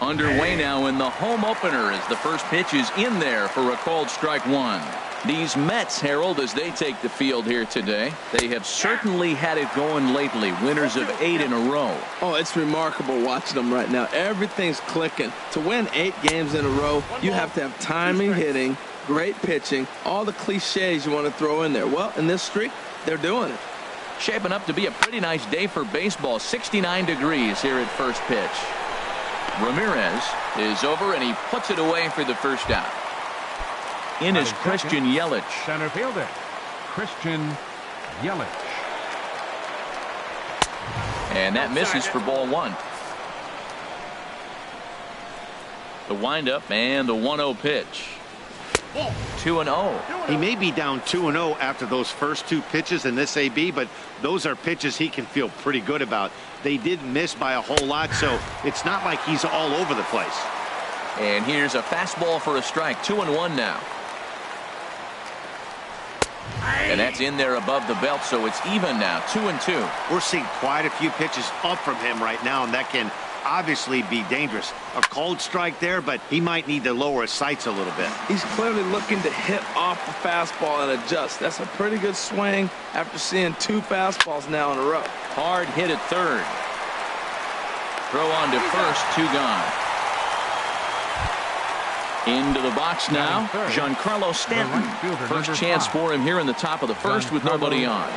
Underway now in the home opener as the first pitch is in there for a called strike one. These Mets, Harold, as they take the field here today, they have certainly had it going lately. Winners of 8 in a row. Oh, it's remarkable watching them right now. Everything's clicking. To win 8 games in a row, you have to have timing hitting, great pitching, all the cliches you want to throw in there. Well, in this streak, they're doing it. Shaping up to be a pretty nice day for baseball. 69 degrees here at first pitch. Ramirez is over, and he puts it away for the first out. In is Christian Yelich. Center fielder, Christian Yelich. And that misses for ball one. The windup and the 1-0 pitch. 2-0. He may be down 2-0 after those first 2 pitches in this AB, but those are pitches he can feel pretty good about. They did miss by a whole lot, so it's not like he's all over the place. And here's a fastball for a strike. 2-1 now. And that's in there above the belt, so it's even now. 2-2. We're seeing quite a few pitches up from him right now, and that can obviously be dangerous. A cold strike there, but he might need to lower his sights a little bit. He's clearly looking to hit off the fastball and adjust. That's a pretty good swing after seeing 2 fastballs now in a row. Hard hit at third. Throw on to first. 2 gone. Into the box now, Giancarlo Stanton. First chance for him here in the top of the first with nobody on.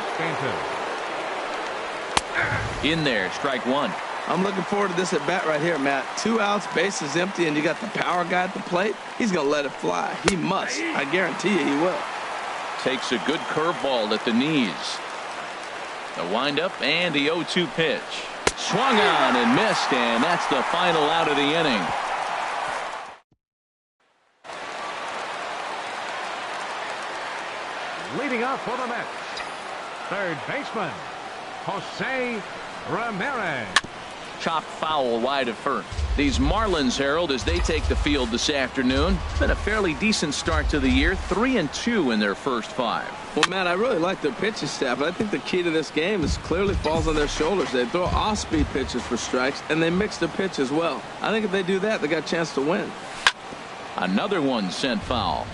In there, strike one. I'm looking forward to this at bat right here, Matt. 2 outs, bases empty, and you got the power guy at the plate. He's going to let it fly. He must. I guarantee you he will. Takes a good curveball at the knees. The windup and the 0-2 pitch. Swung on and missed, and that's the final out of the inning. Leading up for the Mets, third baseman, Jose Ramirez. Chopped foul wide of first. These Marlins, Harold, as they take the field this afternoon. It's been a fairly decent start to the year. 3-2 in their first 5. Well, Matt, I really like their pitching staff, but I think the key to this game is clearly falls on their shoulders. They throw off-speed pitches for strikes, and they mix the pitch as well. I think if they do that, they got a chance to win. Another one sent foul.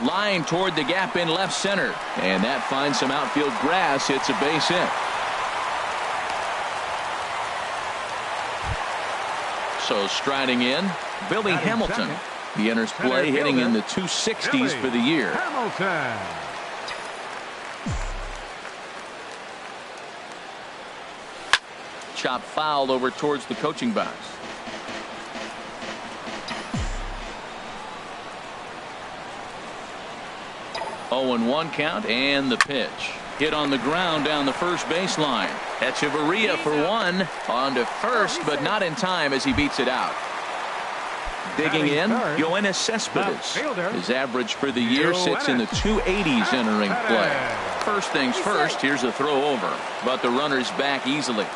Line toward the gap in left center, and that finds some outfield grass. Hits a base hit. So striding in, Billy Hamilton. He enters play hitting in the 260s for the year. Hamilton. Chop fouled over towards the coaching box. And 1 count, and the pitch. Hit on the ground down the first baseline. Echeverria for 1. On to first, but not in time as he beats it out. Digging in, Yoenis Cespedes. His average for the year sits in the 280s entering play. First things first, here's a throw over, but the runner's back easily.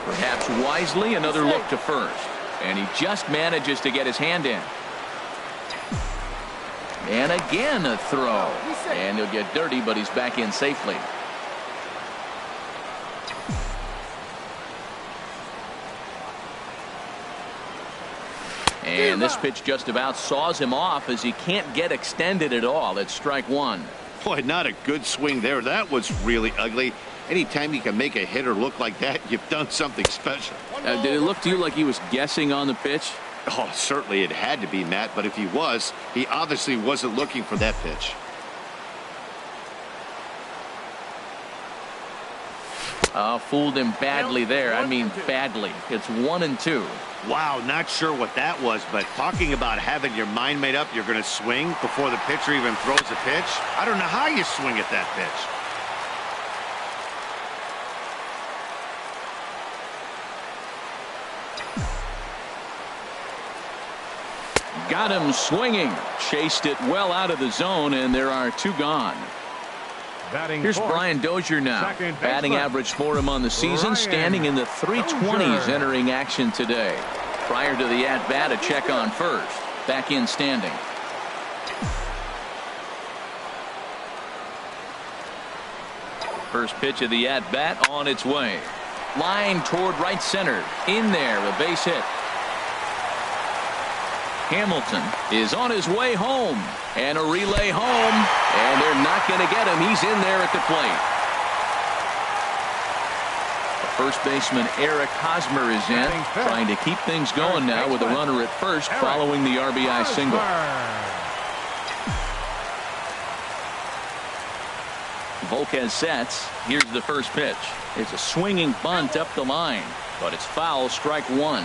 Perhaps wisely, another look to first. And he just manages to get his hand in. And again a throw. And he'll get dirty, but he's back in safely. And this pitch just about saws him off as he can't get extended at all. It's strike one. Boy, not a good swing there. That was really ugly. Anytime you can make a hitter look like that, you've done something special. Did it look to you like he was guessing on the pitch? Oh, certainly it had to be, Matt, but if he was, he obviously wasn't looking for that pitch. Fooled him badly there. I mean badly. It's 1-2. Wow, not sure what that was, but talking about having your mind made up, you're going to swing before the pitcher even throws a pitch. I don't know how you swing at that pitch. Got him swinging. Chased it well out of the zone, and there are 2 gone. Here's Brian Dozier now. Batting average for him on the season, standing in the 320s entering action today. Prior to the at-bat, a check on first. Back in standing. First pitch of the at-bat on its way. Line toward right center. In there, a base hit. Hamilton is on his way home. And a relay home. And they're not going to get him. He's in there at the plate. First baseman Eric Hosmer is in, trying to keep things going now with a runner at first following the RBI single. Volquez sets. Here's the first pitch. It's a swinging bunt up the line, but it's foul, strike one.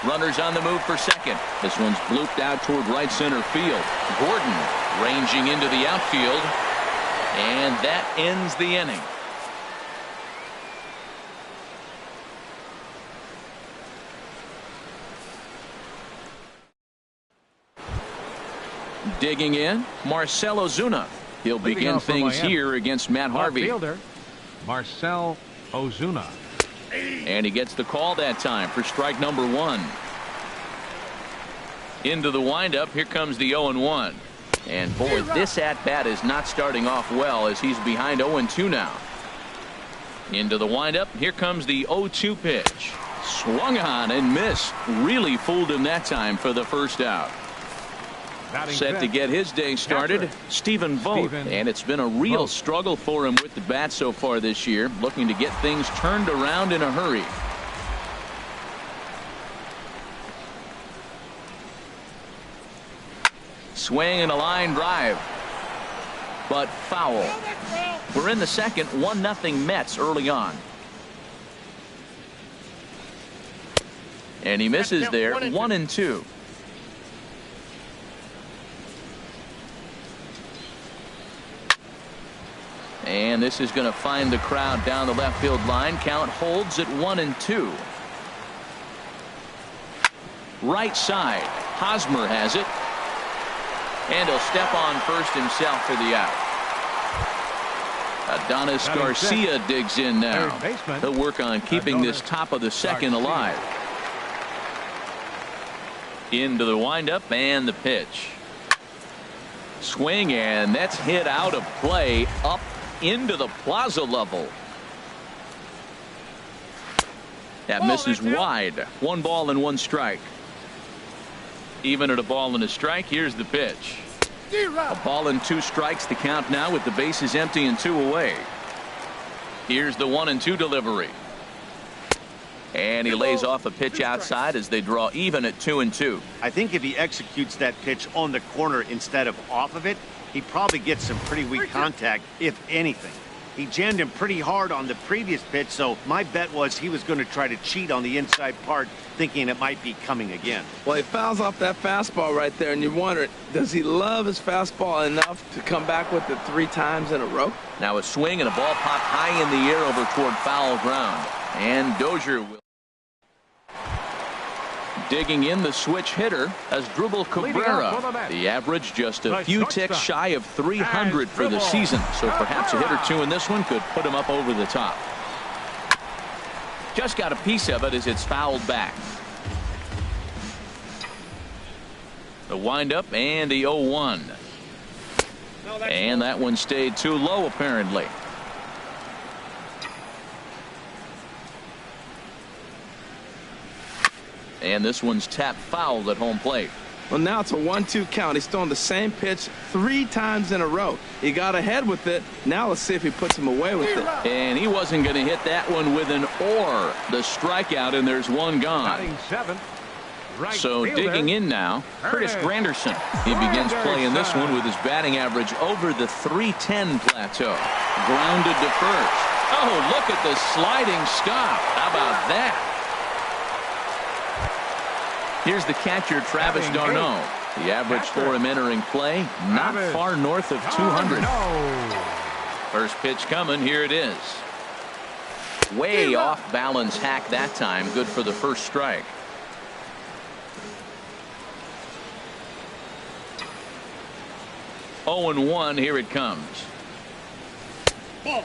Runners on the move for second. This one's blooped out toward right center field. Gordon ranging into the outfield, and that ends the inning. Digging in, Marcell Ozuna. He'll begin things here against Matt Harvey. Fielder, Marcell Ozuna. And he gets the call that time for strike number one. Into the windup. Here comes the 0-1. And boy, this at-bat is not starting off well as he's behind 0-2 now. Into the windup. Here comes the 0-2 pitch. Swung on and missed. Really fooled him that time for the first out. Set to get his day started, Stephen Vogt. And it's been a real struggle for him with the bat so far this year, looking to get things turned around in a hurry. Swing and a line drive, but foul. We're in the second, 1-0 Mets early on. And he misses there, 1-2. And this is going to find the crowd down the left field line. Count holds at 1-2. Right side. Hosmer has it. And he'll step on first himself for the out. Adonis Garcia digs in now. He'll work on keeping this top of the second alive. Into the windup and the pitch. Swing, and that's hit out of play up into the plaza level. That misses wide. 1 ball and 1 strike. Even at a ball and a strike. Here's the pitch. A ball and 2 strikes to count now with the bases empty and 2 away. Here's the 1-2 delivery. And he lays off a pitch outside as they draw even at 2-2. I think if he executes that pitch on the corner instead of off of it, he probably gets some pretty weak contact, if anything. He jammed him pretty hard on the previous pitch, so my bet was he was going to try to cheat on the inside part, thinking it might be coming again. Well, he fouls off that fastball right there, and you wonder, does he love his fastball enough to come back with it 3 times in a row? Now a swing and a ball popped high in the air over toward foul ground. And Dozier will. Digging in, the switch hitter as Asdrubal Cabrera. The average just a few ticks shy of 300 for the season, so perhaps a hit or 2 in this one could put him up over the top. Just got a piece of it as it's fouled back. The windup and the 0-1. And that one stayed too low apparently. And this one's tapped foul at home plate. Well, now it's a 1-2 count. He's throwing the same pitch 3 times in a row. He got ahead with it. Now let's see if he puts him away with it. And he wasn't going to hit that one with an or. The strikeout, and there's one gone. So digging in now, Curtis Granderson. He begins playing this one with his batting average over the .310 plateau. Grounded to first. Oh, look at the sliding stop. How about that? Here's the catcher, Travis d'Arnaud. The average for him entering play, not far north of 200. First pitch coming. Here it is. Way off balance hack that time. Good for the first strike. (0-1). Here it comes.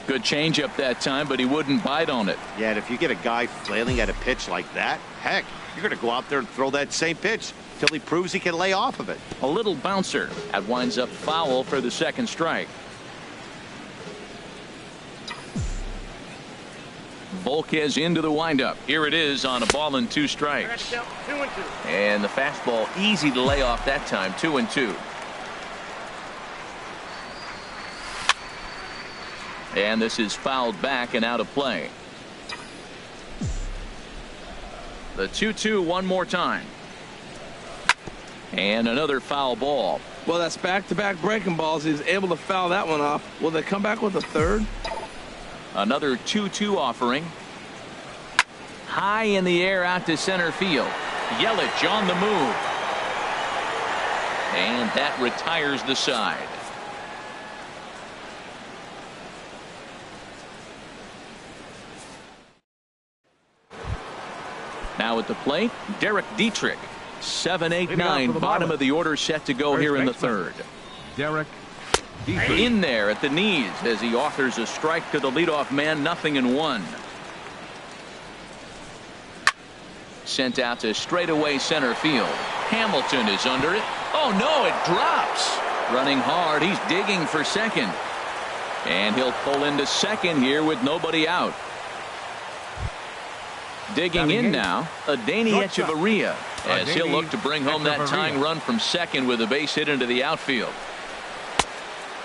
Good changeup that time, but he wouldn't bite on it. Yeah, and if you get a guy flailing at a pitch like that, heck, you're going to go out there and throw that same pitch. till he proves he can lay off of it. A little bouncer. That winds up foul for the second strike. Volquez into the windup. Here it is on a ball and 2 strikes. And the fastball easy to lay off that time. 2-2. And this is fouled back and out of play. The 2-2 one more time. And another foul ball. Well, that's back-to-back breaking balls. He's able to foul that one off. Will they come back with a third? Another 2-2 offering. High in the air out to center field. Yelich on the move. And that retires the side. Now at the plate, Derek Dietrich. 7, 8, 9, bottom of the order set to go here in the third. Derek Dietrich. In there at the knees as he offers a strike to the leadoff man. 0-1. Sent out to straightaway center field. Hamilton is under it. Oh no, it drops. Running hard, he's digging for second. And he'll pull into second here with nobody out. Digging in now, Adeiny Echeverria, as he'll look to bring home that tying run from second with a base hit into the outfield.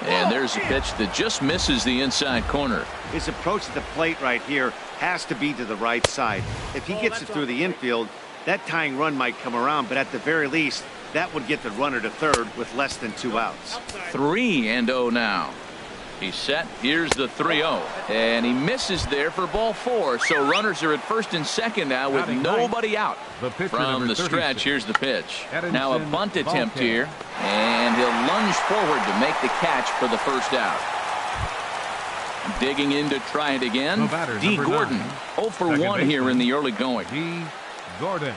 And there's a pitch that just misses the inside corner. His approach to the plate right here has to be to the right side. If he gets it through the infield, that tying run might come around, but at the very least, that would get the runner to third with less than 2 outs. 3-0 now. He's set. Here's the 3-0. And he misses there for ball 4. So runners are at first and second now with nobody out. From the stretch, here's the pitch. Now a bunt attempt here. And he'll lunge forward to make the catch for the first out. Digging in to try it again. D. Gordon. 0 for 1 here in the early going. D. Gordon.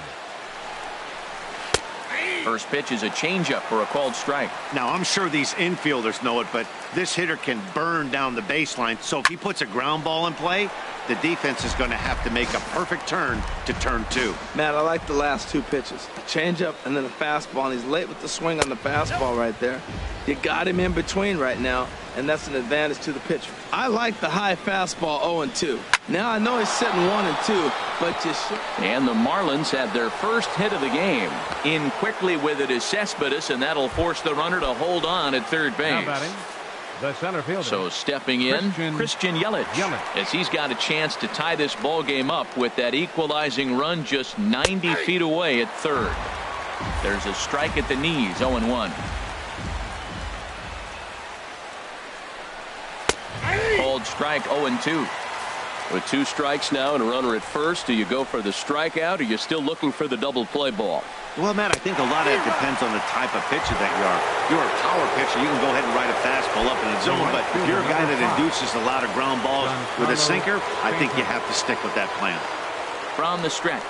First pitch is a changeup for a called strike. Now, I'm sure these infielders know it, but this hitter can burn down the baseline. So if he puts a ground ball in play, the defense is going to have to make a perfect turn to turn 2. Matt, I like the last 2 pitches. A changeup and then a fastball, and he's late with the swing on the fastball right there. You got him in between right now, and that's an advantage to the pitcher. I like the high fastball 0-2. Now I know he's sitting 1-2, but you should. And the Marlins have their first hit of the game. In quickly with it is Cespedes, and that'll force the runner to hold on at third base. The center fielder. So stepping in, Christian Yelich, as he's got a chance to tie this ball game up with that equalizing run just 90 feet away at third. There's a strike at the knees, 0-1. Called strike, 0-2. With 2 strikes now and a runner at first, do you go for the strikeout or are you still looking for the double play ball? Well, Matt, I think a lot of it depends on the type of pitcher that you are. If you're a power pitcher, you can go ahead and ride a fastball up in the zone, but if you're a guy that induces a lot of ground balls with a sinker, I think you have to stick with that plan. From the stretch.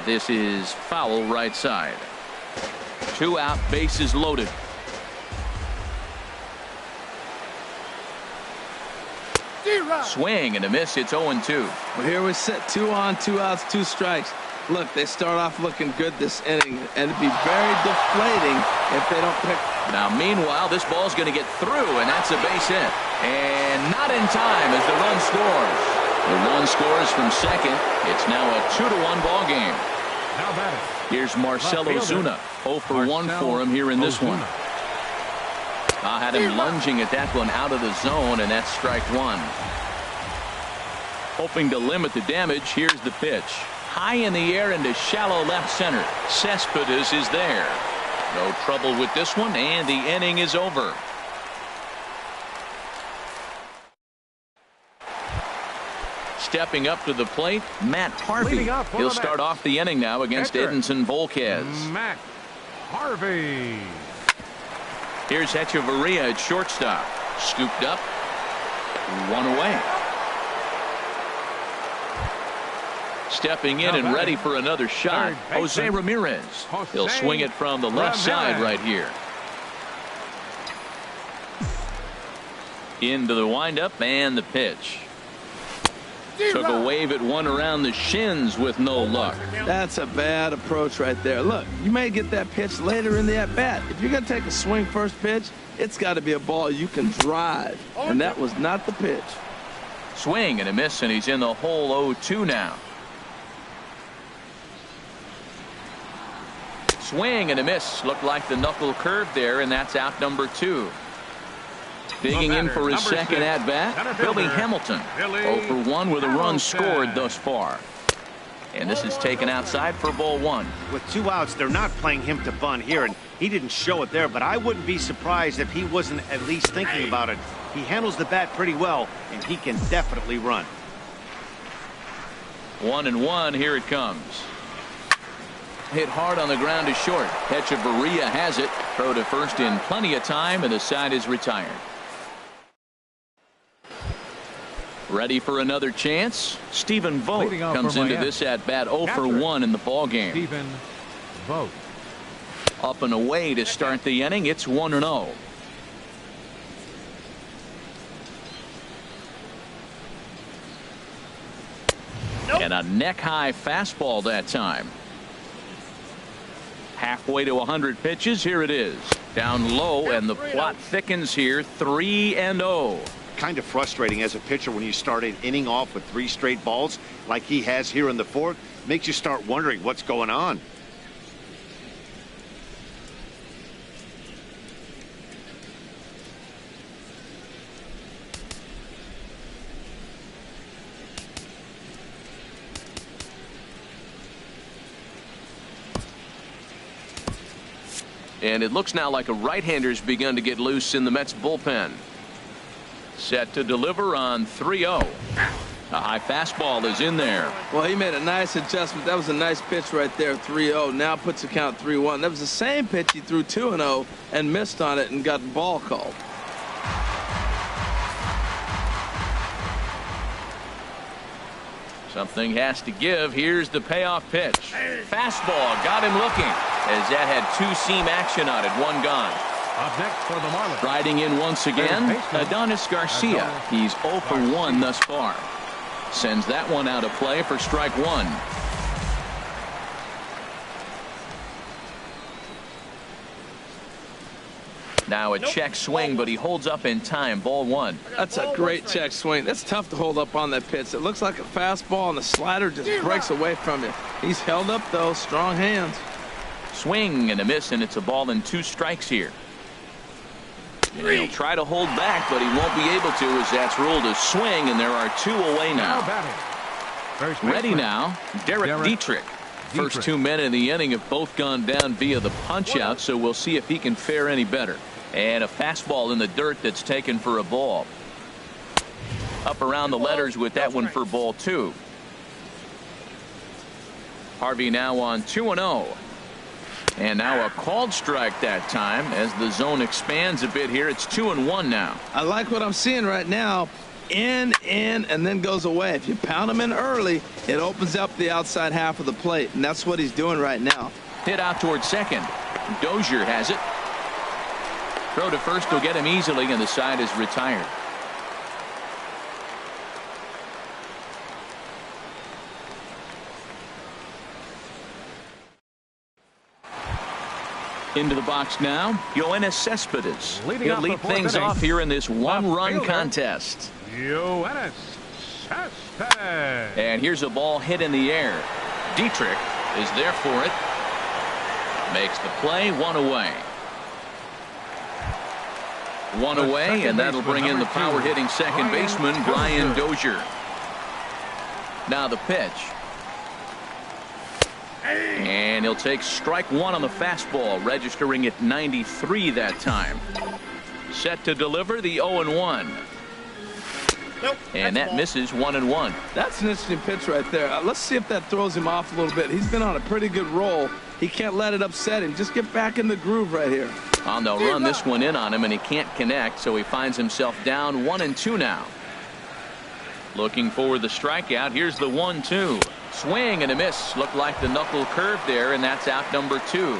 This is foul right side. 2 out, bases loaded. Swing and a miss. It's 0-2. Well, here we sit, 2 on, 2 outs, 2 strikes. Look, they start off looking good this inning, and it'd be very deflating if they don't pick. Now, meanwhile, this ball's going to get through, and that's a base hit. And not in time as the run scores. The run scores from second. It's now a 2-1 ball game. Now batting. Here's Marcell Ozuna. 0 for 1 for him here in this one. I had him lunging at that one out of the zone, and that's strike 1. Hoping to limit the damage, here's the pitch. High in the air into shallow left center. Cespedes is there. No trouble with this one, and the inning is over. Stepping up to the plate, Matt Harvey. He'll start off the inning now against Edinson Volquez. Matt Harvey. Here's Echeverria at shortstop. Scooped up. 1 away. Stepping in and ready for another shot, Jose Ramirez. He'll swing it from the left side right here. Into the windup and the pitch. Took a wave at one around the shins with no luck. That's a bad approach right there. Look, you may get that pitch later in the at-bat. If you're going to take a swing first pitch, it's got to be a ball you can drive. And that was not the pitch. Swing and a miss, and he's in the hole 0-2 now. Swing and a miss. Looked like the knuckle curve there, and that's out number 2. Digging in for his second at-bat, Billy Hamilton. 0 for 1 with a run scored thus far. And this is taken outside for ball 1. With 2 outs, they're not playing him to bunt here, and he didn't show it there, but I wouldn't be surprised if he wasn't at least thinking about it. He handles the bat pretty well, and he can definitely run. 1-1, here it comes. Hit hard on the ground to short. Echeverria has it. Throw to first in plenty of time, and the side is retired. Ready for another chance? Stephen Vogt comes into this at bat 0 for 1 in the ball game. Stephen Vogt. Up and away to start the inning. It's 1-0. And a neck-high fastball that time. Halfway to 100 pitches. Here it is. Down low, and the plot thickens here. 3-0. Kind of frustrating as a pitcher when you start an inning off with 3 straight balls like he has here in the 4th. Makes you start wondering what's going on. And it looks now like a right-hander's begun to get loose in the Mets bullpen. Set to deliver on 3-0. A high fastball is in there. Well, he made a nice adjustment. That was a nice pitch right there, 3-0. Now puts the count 3-1. That was the same pitch he threw 2-0 and missed on it and got the ball called. Something has to give. Here's the payoff pitch. Fastball got him looking, as that had 2-seam action on it. 1 gone. Up next for the Marlins. Riding in once again, Adonis Garcia. He's 0 for 1 thus far. Sends that one out of play for strike 1. Now a check swing, but he holds up in time. Ball 1. That's a great check swing. That's tough to hold up on that pitch. It looks like a fastball, and the slider just breaks away from you. He's held up, though. Strong hands. Swing and a miss, and it's a ball and 2 strikes here. And he'll try to hold back, but he won't be able to, as that's ruled a swing, and there are 2 away now. Ready now, Derek Dietrich. First 2 men in the inning have both gone down via the punch-out, so we'll see if he can fare any better. And a fastball in the dirt that's taken for a ball. Up around the letters with that one for ball 2. Harvey now on 2-0. And now a called strike that time as the zone expands a bit here. It's 2-1 now. I like what I'm seeing right now. In, and then goes away. If you pound him in early, it opens up the outside half of the plate, and that's what he's doing right now. Hit out towards second. Dozier has it. Throw to first will get him easily, and the side is retired. Into the box now, Yoenis Cespedes. He'll lead things off here in this 1-run contest. Yoenis Cespedes. And here's a ball hit in the air. Dietrich is there for it. Makes the play. 1 away. 1 away, and that'll bring in the power-hitting second baseman, Brian Dozier. Now the pitch. And he'll take strike 1 on the fastball, registering at 93 that time. Set to deliver the 0-1. And that misses. 1-1. That's an interesting pitch right there. Let's see if that throws him off a little bit. He's been on a pretty good roll. He can't let it upset him. Just get back in the groove right here. And they'll run this one in on him, and he can't connect, so he finds himself down 1-2 now. Looking for the strikeout. Here's the 1-2. Swing and a miss. Looked like the knuckle curve there, and that's out number 2.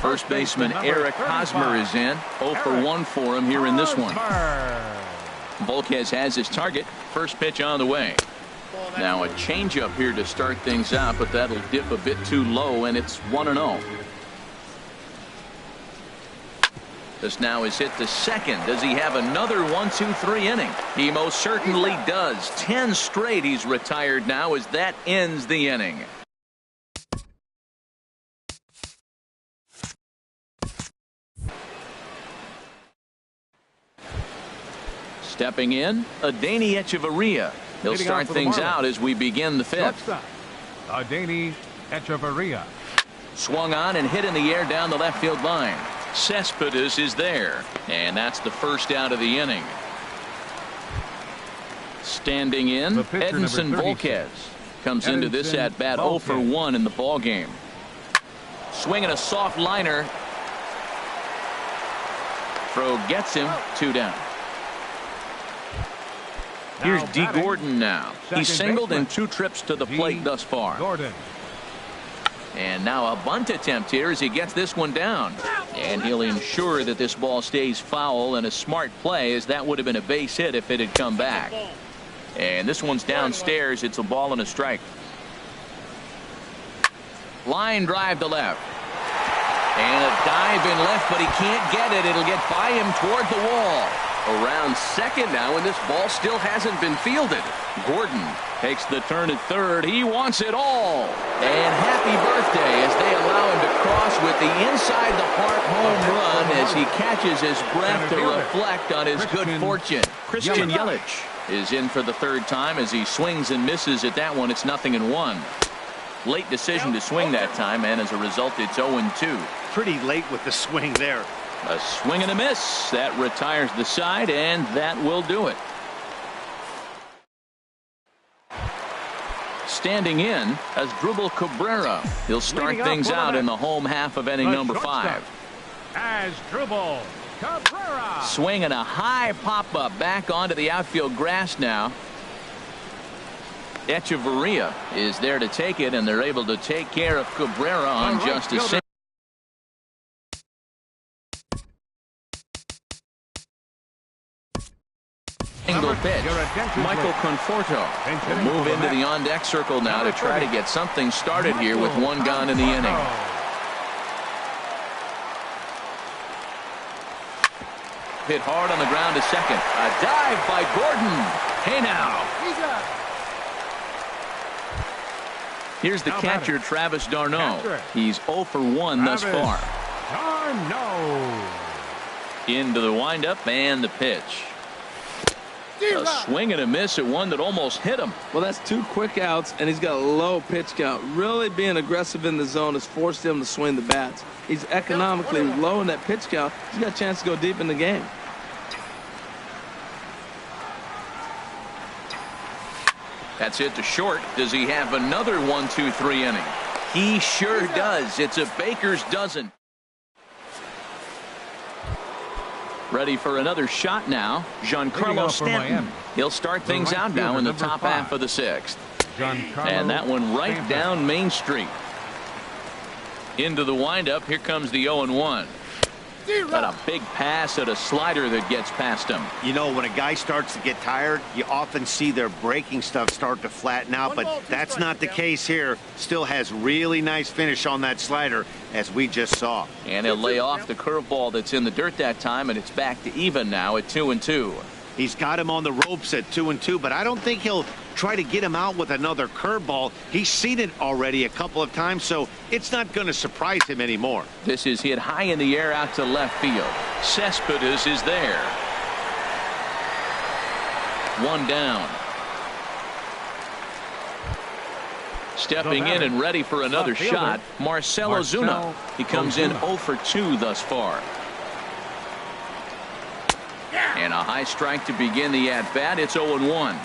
First baseman Eric Hosmer is in. 0 for 1 for him here in this one. Volquez has his target. First pitch on the way. Now a changeup here to start things out, but that'll dip a bit too low, and it's 1-0. This now is hit to second. Does he have another 1-2-3 inning? He most certainly does. 10 straight he's retired now as that ends the inning. Stepping in, Adeiny Echeverria. He'll start things out as we begin the fifth. Adeiny Echeverria. Swung on and hit in the air down the left field line. Cespedes is there, and that's the first out of the inning. Standing in, Edinson Volquez comes into this at bat 0 for 1 in the ball game. Swinging a soft liner. Throw gets him, 2 down. Here's D. Gordon now. He's singled in 2 trips to the plate thus far. And now a bunt attempt here as he gets this one down. And he'll ensure that this ball stays foul, and a smart play, as that would have been a base hit if it had come back. And this one's downstairs. It's a ball and a strike. Line drive to left. And a dive in left, but he can't get it. It'll get by him toward the wall. Around second now, and this ball still hasn't been fielded. Gordon takes the turn at third. He wants it all. And happy birthday as they allow him to cross with the inside the park home run as he catches his breath to reflect on his good fortune. Christian Yelich is in for the third time as he swings and misses at that one. It's 0-1. Late decision to swing that time, and as a result, it's 0-2. Pretty late with the swing there. A swing and a miss. That retires the side, and that will do it. Standing in, Asdrubal Cabrera. He'll start things out in the home half of inning number 5. Asdrubal Cabrera. Swinging a high pop-up back onto the outfield grass now. Echeverria is there to take it, and they're able to take care of Cabrera on just a single. Pitch. Michael Conforto will move into the on-deck circle now to try to get something started here with 1 gone in the inning. Hit hard on the ground to second. A dive by Gordon. Hey now. Here's the catcher, Travis d'Arnaud. He's 0 for 1 thus far. Into the windup and the pitch. A swing and a miss at one that almost hit him. Well, that's 2 quick outs, and he's got a low pitch count. Really being aggressive in the zone has forced him to swing the bats. He's economically low in that pitch count. He's got a chance to go deep in the game. That's it to short. Does he have another 1-2-3 inning? He sure does. It's a baker's dozen. Ready for another shot now. Giancarlo Stanton. He'll start things out now in the top half of the 6th. And that one right down Main Street. Into the windup. Here comes the 0-1. Got a big pass at a slider that gets past him. You know, when a guy starts to get tired, you often see their breaking stuff start to flatten out, but that's not the case here. Still has really nice finish on that slider, as we just saw. And he'll lay off the curveball that's in the dirt that time, and it's back to even now at 2-2. He's got him on the ropes at 2-2, but I don't think he'll try to get him out with another curveball. He's seen it already a couple of times, so it's not going to surprise him anymore. This is hit high in the air out to left field. Cespedes is there. 1 down. Stepping in and ready for another shot, Marcell Ozuna. He comes in 0 for 2 thus far. And a high strike to begin the at-bat. It's 0-1.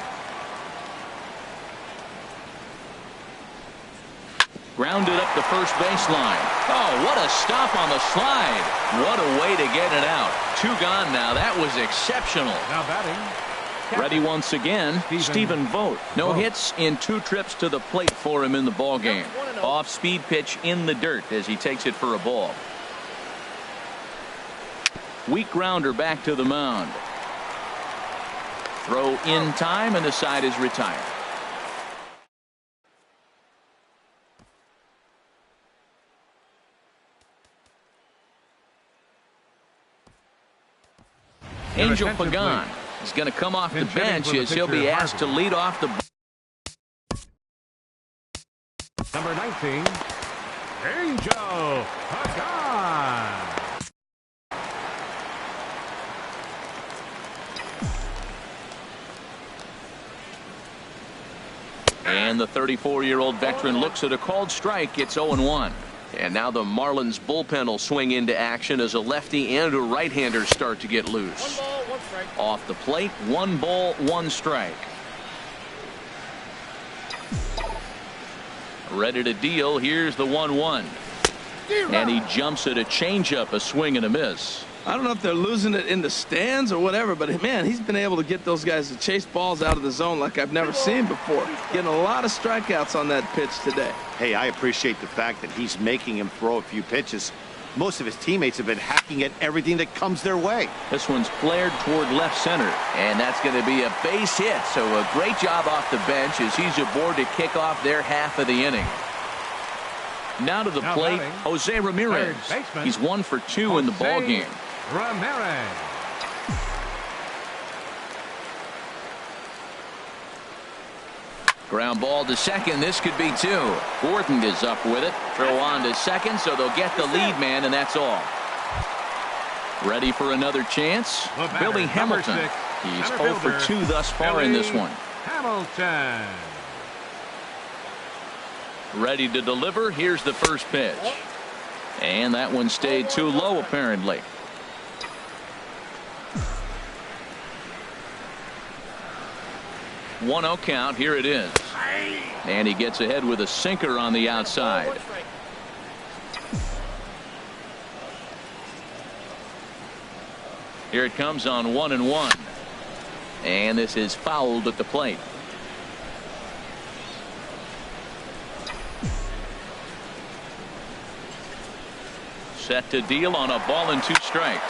Grounded up the first baseline. Oh, what a stop on the slide. What a way to get it out. 2 gone now. That was exceptional. Now batting. Ready once again, Stephen Vogt. No hits in 2 trips to the plate for him in the ballgame. Off-speed pitch in the dirt as he takes it for a ball. Weak grounder back to the mound. Throw in time, and the side is retired. Angel Pagan is going to come off the bench as he'll be asked to lead off the. Number 19, Angel Pagan. And the 34-year-old veteran looks at a called strike. It's 0-1. And now the Marlins bullpen will swing into action as a lefty and a right-hander start to get loose. 1 ball, 1 strike. Off the plate, 1 ball, 1 strike. Ready to deal. Here's the 1-1. And he jumps at a changeup, a swing and a miss. I don't know if they're losing it in the stands or whatever, but man, he's been able to get those guys to chase balls out of the zone like I've never seen before. Getting a lot of strikeouts on that pitch today. Hey, I appreciate the fact that he's making him throw a few pitches. Most of his teammates have been hacking at everything that comes their way. This one's flared toward left center, and that's going to be a base hit. So a great job off the bench as he's aboard to kick off their half of the inning. Now to the plate, Jose Ramirez. He's 1 for 2 in the ball game. Ramirez. Ground ball to second. This could be 2. Gordon is up with it. Throw on to second, so they'll get the lead man, and that's all. Ready for another chance? Billy Hamilton. He's 0 for 2 thus far in this one. Hamilton. Ready to deliver. Here's the first pitch. And that one stayed too low, apparently. One-0 count. Here it is. And he gets ahead with a sinker on the outside. Here it comes on 1-1. And this is fouled at the plate. Set to deal on a ball and 2 strikes.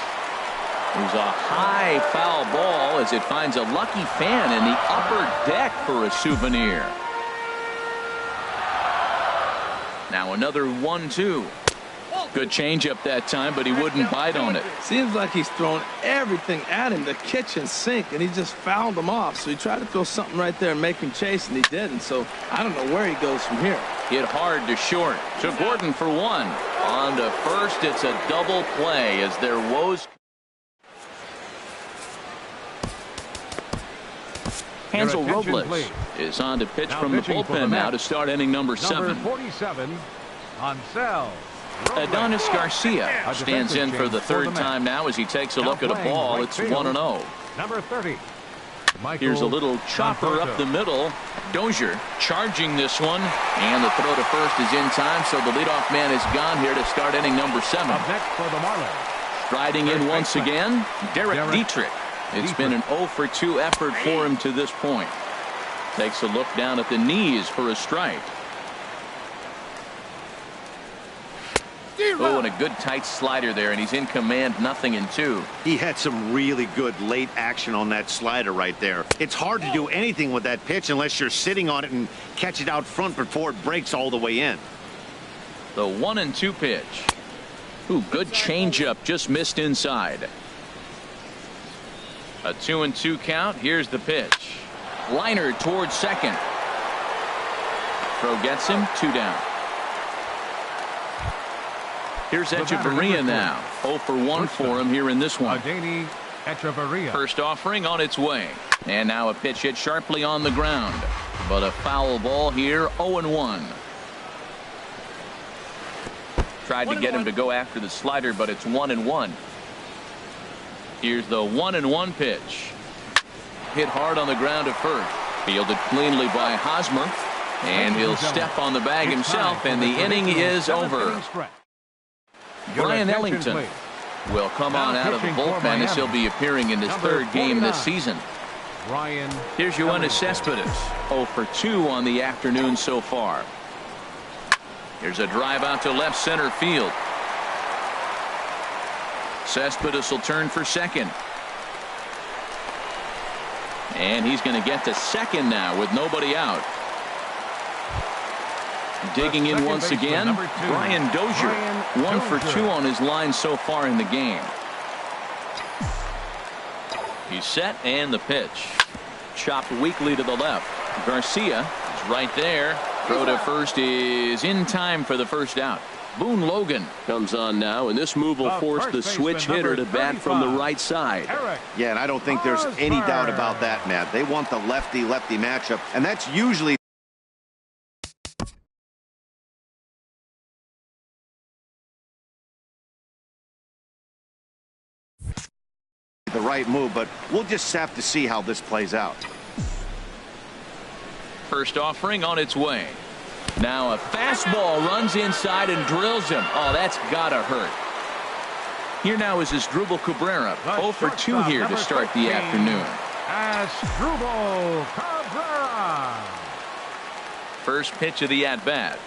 There's a high foul ball as it finds a lucky fan in the upper deck for a souvenir. Now another 1-2. Good changeup that time, but he wouldn't bite on it. Seems like he's thrown everything at him, the kitchen sink, and he just fouled him off. So he tried to throw something right there and make him chase, and he didn't. So I don't know where he goes from here. Hit hard to short. To Gordon for 1. On to first, it's a double play as their woes. Hansel Robles is on to pitch from the bullpen now to start inning number 7. Number 47, Hansel Robles. Adonis Garcia stands in for the 3rd time now as he takes a look at a ball. It's 1-0. Number 30. Here's a little chopper up the middle. Dozier charging this one, and the throw to first is in time, so the leadoff man is gone here to start inning number 7. Up next for the Marlins. Striding in once again, Derek Dietrich. It's been an 0 for 2 effort for him to this point. Takes a look down at the knees for a strike. Oh, and a good tight slider there, and he's in command, 0-2. He had some really good late action on that slider right there. It's hard to do anything with that pitch unless you're sitting on it and catch it out front before it breaks all the way in. The 1-2 pitch. Ooh, good changeup, just missed inside. A 2-2 count. Here's the pitch. Liner towards second. Throw gets him, 2 down. Here's Echeverria now. 0 for 1 for him here in this one. Echeverria. First offering on its way. And now a pitch hit sharply on the ground. But a foul ball here, 0-1. Tried to get him to go after the slider, but it's 1-1. Here's the 1-1 pitch. Hit hard on the ground at first. Fielded cleanly by Hosmer. And he'll step on the bag himself, and the inning is over. Brian Ellington will come on out of the bullpen as he'll be appearing in his 3rd game this season. Here's Yoenis Cespedes, 0 for 2 on the afternoon so far. Here's a drive out to left center field. Cespedes will turn for second. And he's going to get to second now with nobody out. Digging in once again, Brian Dozier. 1 for 2 on his line so far in the game. He's set and the pitch. Chopped weakly to the left. Garcia is right there. Throw to first is in time for the first out. Boone Logan comes on now, and this move will force the switch hitter to bat from the right side. Yeah, and I don't think there's any doubt about that, Matt. They want the lefty-lefty matchup, and that's usually the right move, but we'll just have to see how this plays out. First offering on its way. Now a fastball runs inside and drills him. Oh, that's gotta hurt. Here now is Asdrubal Cabrera. 0 for 2 here to start the afternoon. Asdrubal Cabrera. First pitch of the at-bat.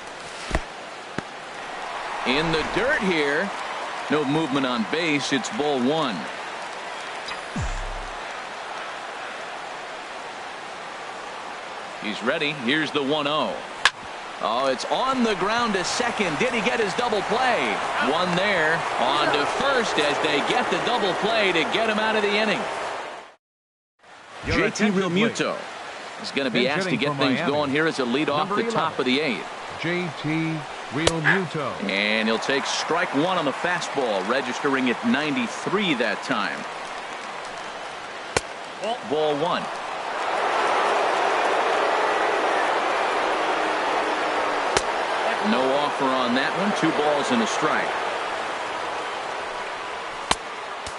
In the dirt here. No movement on base. It's ball 1. He's ready. Here's the 1-0. Oh, it's on the ground to second. Did he get his double play? One there. On to first as they get the double play to get him out of the inning. JT Realmuto is going to be asked to get things going here as a lead off the top of the 8th. JT Realmuto. And he'll take strike 1 on the fastball, registering at 93 that time. Ball 1. No offer on that one. 2 balls and a strike.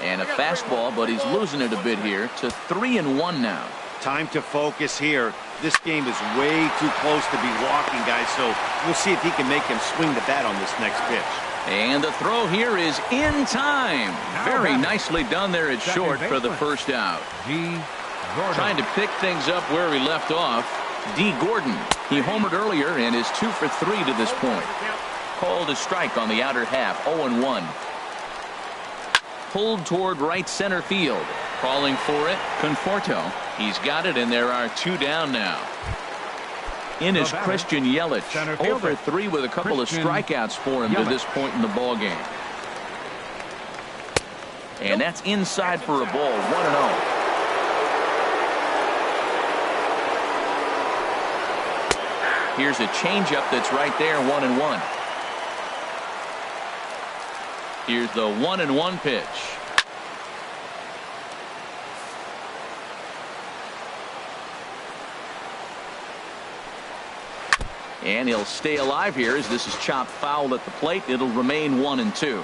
And a fastball, but he's losing it a bit here to 3-1 now. Time to focus here. This game is way too close to be walking, guys, so we'll see if he can make him swing the bat on this next pitch. And the throw here is in time. Very nicely done there at short for the first out. Trying to pick things up where he left off. D. Gordon. He homered earlier and is 2 for 3 to this point. Called a strike on the outer half. 0-1. Pulled toward right center field. Calling for it, Conforto. He's got it, and there are 2 down now. In is Christian Yelich. 0 for 3 with a couple of strikeouts for him to this point in the ball game. And that's inside for a ball. 1-0. Here's a changeup that's right there, 1-1. Here's the 1-1 pitch. And he'll stay alive here as this is chopped foul at the plate. It'll remain 1-2.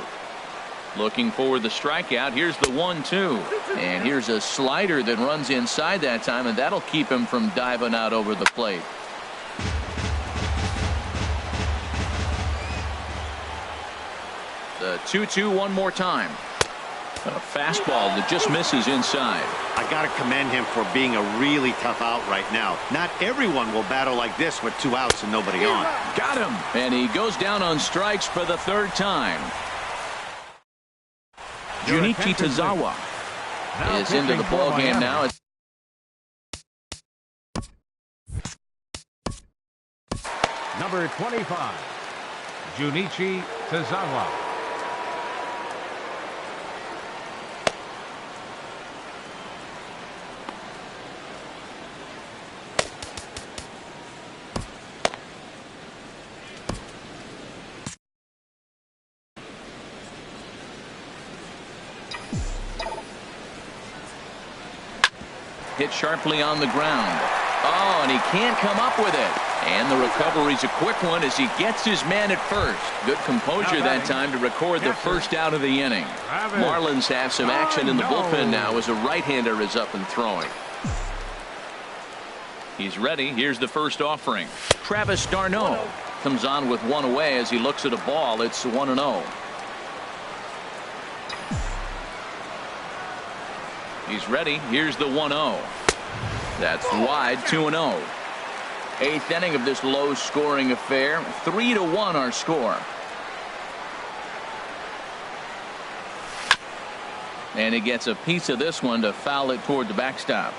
Looking for the strikeout. Here's the 1-2. And here's a slider that runs inside that time, and that'll keep him from diving out over the plate. The 2-2 one more time. A fastball that just misses inside. I got to commend him for being a really tough out right now. Not everyone will battle like this with 2 outs and nobody on. Got him. And he goes down on strikes for the 3rd time. Junichi Tazawa is into the ball game now. Number 25, Junichi Tazawa. Hit sharply on the ground. Oh, and he can't come up with it. And the recovery's a quick one as he gets his man at first. Good composure that time to record the first out of the inning. Marlins have some action in the bullpen now as a right-hander is up and throwing. He's ready. Here's the first offering. Travis d'Arnaud comes on with 1 away as he looks at a ball. It's 1-0. He's ready. Here's the 1-0. That's wide. 2-0. 8th inning of this low-scoring affair. 3-1 our score. And he gets a piece of this one to foul it toward the backstop.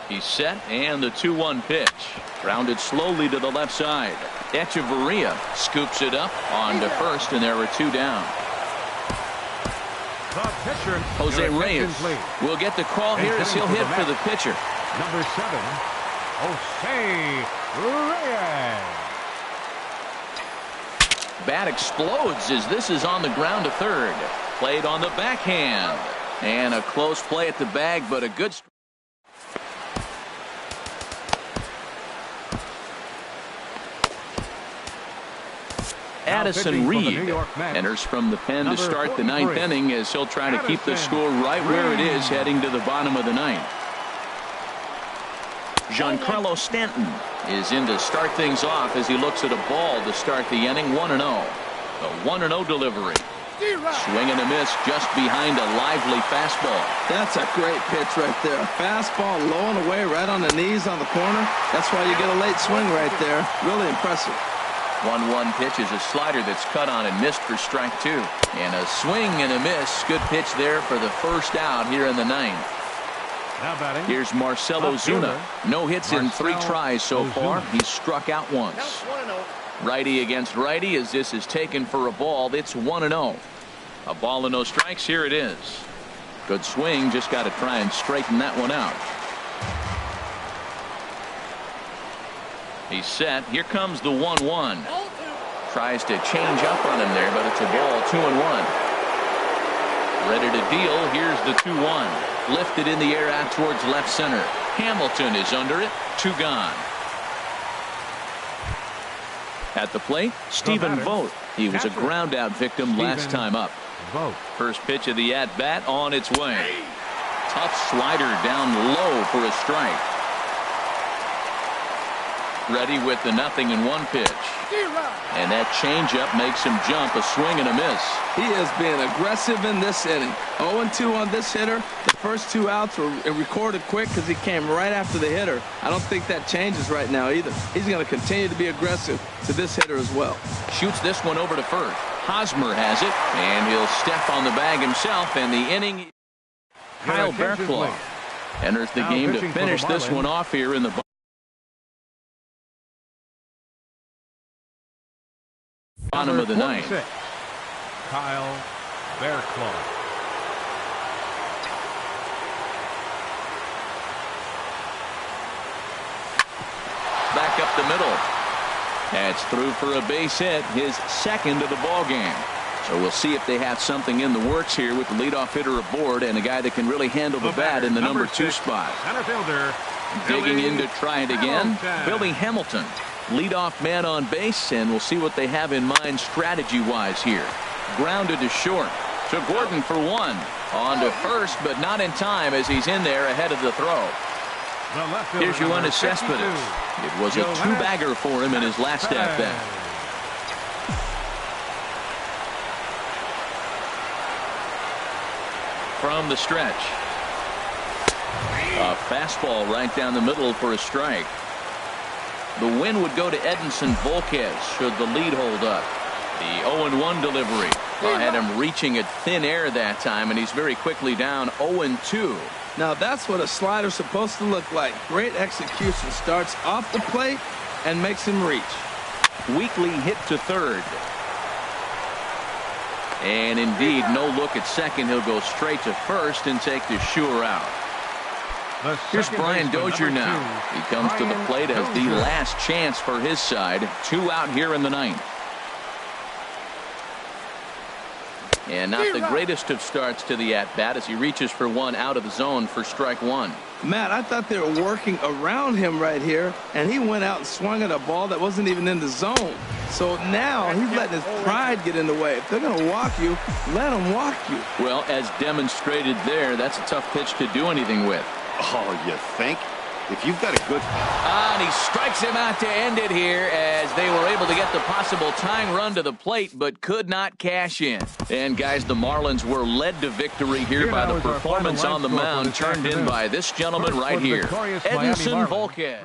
He's set, and the 2-1 pitch. Grounded slowly to the left side. Echeverria scoops it up on to first, and there are 2 down. The pitcher. Jose Reyes will get the call here as he'll hit for the pitcher. Number 7, Jose Reyes. Bat explodes as this is on the ground to third. Played on the backhand. And a close play at the bag, but a good. Addison Reed enters from the pen to start the 9th inning as he'll try to keep the score right where it is heading to the bottom of the 9th. Giancarlo Stanton is in to start things off as he looks at a ball to start the inning. 1-0. The 1-0 delivery. Swing and a miss just behind a lively fastball. That's a great pitch right there. A fastball low and away right on the knees on the corner. That's why you get a late swing right there. Really impressive. 1-1 pitch is a slider that's cut on and missed for strike 2. And a swing and a miss. Good pitch there for the first out here in the 9th. Here's Marcell Ozuna. No hits in 3 tries so far. He's struck out once. Righty against righty as this is taken for a ball. It's 1-0. A ball and no strikes. Here it is. Good swing. Just got to try and straighten that one out. He's set. Here comes the 1-1. Tries to change up on him there, but it's a ball. 2-1. Ready to deal. Here's the 2-1. Lifted in the air out towards left center. Hamilton is under it. 2 gone. At the plate, Stephen Vogt. He was a ground out victim last time up. First pitch of the at bat on its way. Tough slider down low for a strike. Ready with the 0-1 pitch. And that changeup makes him jump. A swing and a miss. He is being aggressive in this inning. 0-2 on this hitter. The first 2 outs were recorded quick because he came right after the hitter. I don't think that changes right now either. He's going to continue to be aggressive to this hitter as well. Shoots this one over to first. Hosmer has it, and he'll step on the bag himself, and the inning. Kyle Barraclough enters the game to finish this one off here in the bottom of the 9th. Kyle Barraclough. Back up the middle. That's through for a base hit, his 2nd of the ball game. So we'll see if they have something in the works here with the leadoff hitter aboard and a guy that can really handle the bat in the number 2 spot. Center fielder. Digging in to try it again. Billy Hamilton. Leadoff man on base, and we'll see what they have in mind strategy-wise here. Grounded to short. To Gordon for 1. On to first, but not in time as he's in there ahead of the throw. Here's Yoenis Cespedes. It was a 2-bagger for him in his last at-bat. From the stretch. A fastball right down the middle for a strike. The win would go to Edinson Volquez should the lead hold up. The 0-1 delivery. Had him reaching at thin air that time, and he's very quickly down 0-2. Now that's what a slider's supposed to look like. Great execution. Starts off the plate and makes him reach. Weakly hit to third. And indeed, no look at second. He'll go straight to first and take the sure out. Here's Brian Dozier now. He comes to the plate as the last chance for his side. 2 out here in the 9th. And not the greatest of starts to the at-bat as he reaches for 1 out of the zone for strike 1. Matt, I thought they were working around him right here, and he went out and swung at a ball that wasn't even in the zone. So now he's letting his pride get in the way. If they're going to walk you, let them walk you. Well, as demonstrated there, that's a tough pitch to do anything with. Oh, you think? If you've got a good... And he strikes him out to end it here as they were able to get the possible tying run to the plate but could not cash in. And, guys, the Marlins were led to victory here by the performance on the mound turned in by this gentleman right here, Edinson Volquez.